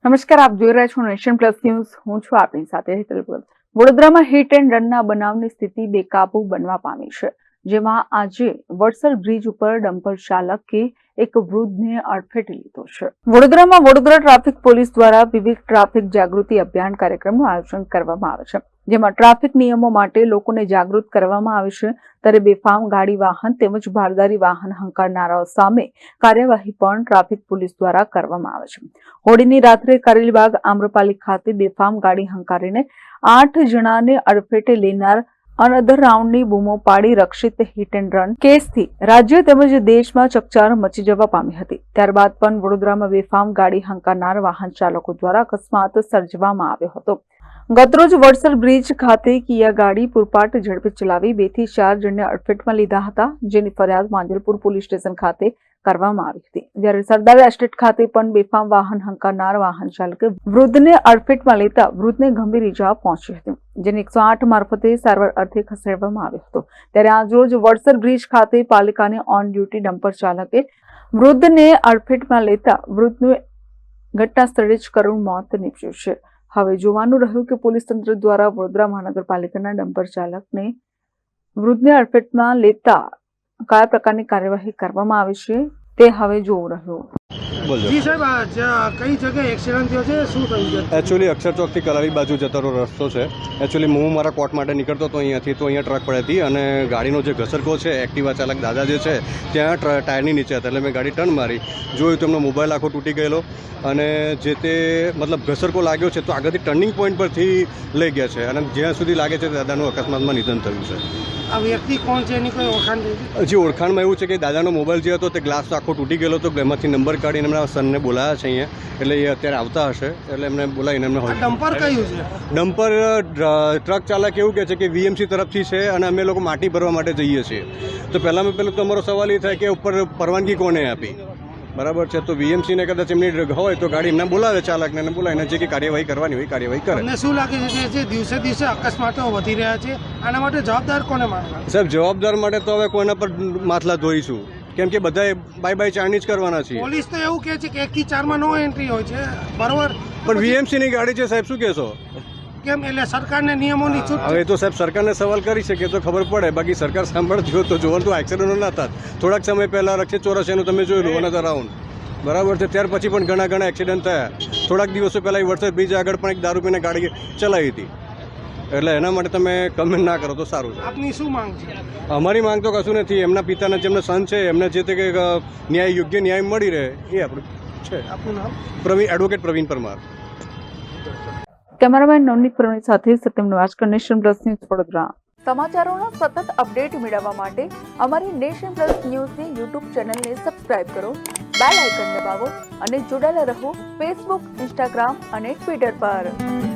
નમસ્કાર, આપ જોઈ રહ્યા છો નેશન પ્લસ ન્યૂઝ. હું છું આપની સાથે હેતલ ભગત. વડોદરામાં હિટ એન્ડ રનના બનાવની સ્થિતિ બેકાબુ બનવા પામી છે, જેમાં આજે વડસર બ્રિજ ઉપર ડમ્પર ચાલકે એક વૃદ્ધને અડફેટે લીધો છે. વડોદરામાં વડોદરા ટ્રાફિક પોલીસ દ્વારા વિવિધ ટ્રાફિક જાગૃતિ અભિયાન કાર્યક્રમનું આયોજન કરવામાં આવે છે, જેમાં ટ્રાફિક નિયમો માટે લોકોને જાગૃત કરવામાં આવે છે. ત્યારે બેફામ ગાડી વાહન તેમજ ભારદારી વાહન હંકારનારાઓ સામે કાર્યવાહી પણ ટ્રાફિક પોલીસ દ્વારા કરવામાં આવે છે. હોળીની રાત્રે કારેલીબાગ આમ્રપાલી ખાતે બેફામ ગાડી હંકારીને 8 જણાને અડફેટે લેનાર અનધર રાઉન્ડની બૂમો પાડી રક્ષિત હિટ એન્ડ રન કેસથી રાજ્ય તેમજ દેશમાં ચકચાર મચી જવા પામી હતી. ત્યારબાદ પણ વડોદરામાં બેફામ ગાડી હંકારનાર વાહન ચાલકો દ્વારા અકસ્માત સર્જવામાં આવ્યો હતો. ગતરોજ વડસર બ્રિજ ખાતે કિયા ગાડી પૂરપાટ ઝડપે ચલાવી 2 થી 4 જણને અડફેટમાં લીધા હતા, જેની ફરિયાદ માંજલપુર પોલીસ સ્ટેશન ખાતે કરવામાં આવી હતી. જ્યારે સરદાર એસ્ટેટ ખાતે પણ બેફામ વાહન હંકારનાર વાહન ચાલકે વૃદ્ધને અડફેટમાં લેતા વૃદ્ધને ગંભીર ઈજા પહોંચી હતી, જેને 108 મારફતે સારવાર અર્થે ખસેડવામાં આવ્યો હતો. ત્યારે આજરોજ વડસર બ્રિજ ખાતે પાલિકાને ઓન ડ્યુટી ડમ્પર ચાલકે વૃદ્ધને અડફેટમાં લેતા વૃદ્ધનું ઘટના સ્થળે જ કરુણ મોત નીપજ્યું છે. હવે જોવાનું રહ્યું કે પોલીસ તંત્ર દ્વારા વડોદરા મહાનગરપાલિકાના ડમ્પર ચાલકને વૃદ્ધને અડફેટમાં લેતા કયા પ્રકારની કાર્યવાહી કરવામાં આવે છે તે હવે જોવું રહ્યું. જી સાહેબ, કઈ જગ્યાએ એક્સિડન્ટ થયો છે, શું થયું છે? એકચ્યુઅલી અક્ષર ચોકથી કલાલી બાજુ જતો રસ્તો છે. એકચ્યુઅલી હું મારા કોર્ટ માટે નીકળતો હતો અહીંયાથી, તો અહીંયા ટ્રક પડી હતી અને ગાડીનો જે ઘસરકો છે, એક્ટિવા ચાલક દાદા જે છે ત્યાં ટાયરની નીચે હતા. એટલે મેં ગાડી ટર્ન મારી, જોયું તો એમનો મોબાઈલ આખો તૂટી ગયેલો અને જે તે મતલબ ઘસરકો લાગ્યો છે તો આગળથી ટર્નિંગ પોઈન્ટ પરથી લઈ ગયા છે અને જ્યાં સુધી લાગે છે દાદાનું અકસ્માતમાં નિધન થયું છે. આ વ્યક્તિ કોણ છે, એની કોઈ ઓળખાણ થઈ? હજી ઓળખાણમાં એવું છે કે દાદાનો મોબાઈલ જે હતો તે ગ્લાસ આખો તૂટી ગયેલો હતો, એમાંથી નંબર કાઢીને એમના સનને બોલાયા છે અહીંયા, એટલે એ અત્યારે આવતા હશે એટલે એમને બોલાવીને એમને ડમ્પર કયું છે? ડમ્પર ટ્રક ચાલક એવું કહે છે કે વીએમસી તરફથી છે અને અમે લોકો માટી ભરવા માટે જઈએ છીએ. તો પહેલાં તમારો સવાલ એ થાય કે ઉપર પરવાનગી કોને આપી? બરાબર છે, તો વીએમસીને કદાચ એમની હોય તો ગાડી એમને બોલાવે, ચાલકને એને બોલાવીને જે કે કાર્યવાહી કરવાની હોય કાર્યવાહી કરે. તમને શું લાગે છે કે જે દિવસે દિવસે અકસ્માતો વધી રહ્યા છે, આના માટે જવાબદાર કોને માનવા? સાહેબ, જવાબદાર માટે તો હવે કોઈના પર માથલા ધોઈશું, કેમ કે બધાએ બાય ચાર્ની જ કરવાના છે. પોલીસ તો એવું કહે છે કે 1 થી 4 માં નો એન્ટ્રી હોય છે, બરોબર, પણ વીએમસીની ગાડી છે સાહેબ, શું કહેશો? કેમ? એટલે સરકારને નિયમોની છૂટ? હવે તો સાહેબ સરકારને સવાલ કરી શકે તો ખબર પડે, બાકી સરકાર સાંભળતી હોય તો જોવાનું તો એક્સિડન્ટો ના થાય. થોડાક સમય પહેલા રક્ષિત ચોરસિયાનું તમે જોયું અનધર રાઉન્ડ, બરાબર છે, ત્યાર પછી પણ ઘણા એક્સિડન્ટ થયા. થોડાક દિવસો પહેલાં વડસર બ્રિજ આગળ પણ એક દારૂ પીને ગાડી ચલાવી હતી. એટલે એના માટે તમે કમેન્ટ ના કરો તો સારું છે. આપની શું માંગ છે? અમારી માંગ તો કશું નથી, એમના પિતાના જેમના સન છે એમને જે તે ન્યાય યોગ્ય ન્યાય મળી રહે એ આપણું છે. આપનું નામ? એડવોકેટ પ્રવીણ પરમાર. કેમેરામેન નવનીત પ્રવીણ સાથે Satyam Nivaskar, Nation Plus News, Vadodara. સમાચારોના સતત અપડેટ મેળવવા માટે અમારી નેશન પ્લસ ન્યૂઝની યુટ્યુબ ચેનલને સબસ્ક્રાઇબ કરો, બેલ આઇકન દબાવો અને જોડાયેલા રહો ફેસબુક, ઇન્સ્ટાગ્રામ અને ટ્વિટર પર.